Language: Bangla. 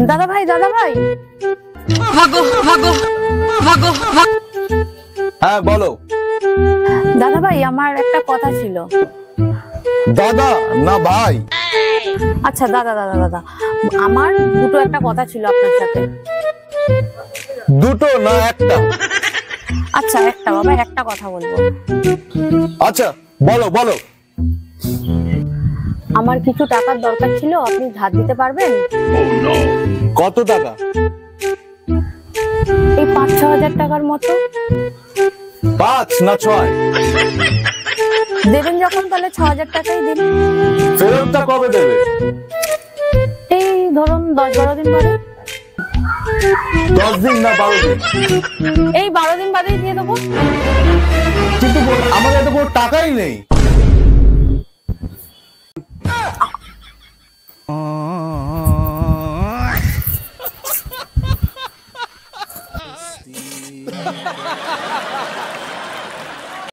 দাদা ভাই, দাদা ভাই। ভাগো ভাগো ভাগো। হ্যাঁ বলো। দাদা ভাই, আমার একটা কথা ছিল। দাদা না ভাই? আচ্ছা দাদা দাদা দাদা, আমার দুটো একটা কথা ছিল আপনার সাথে। দুটো না একটা? আচ্ছা একটা বাবা, একটা কথা বলবো। আচ্ছা বলো বলো। আমার কিছু টাকার দরকার ছিল, আপনি ধার দিতে পারবেন? কত টাকা? এই ৫-৬ হাজার টাকার মতো। ৫ না ৬? দেবেন যখন তাহলে ৬ হাজার টাকাই দিন। ফেরতটা কবে দেবে? এই ধরুন ১০-১২ দিন পরে। 10 দিন না 12 দিন? এই ১২ দিন বাদেই দিয়ে দেবো। কিন্তু আমার এত কোনো টাকাই নেই।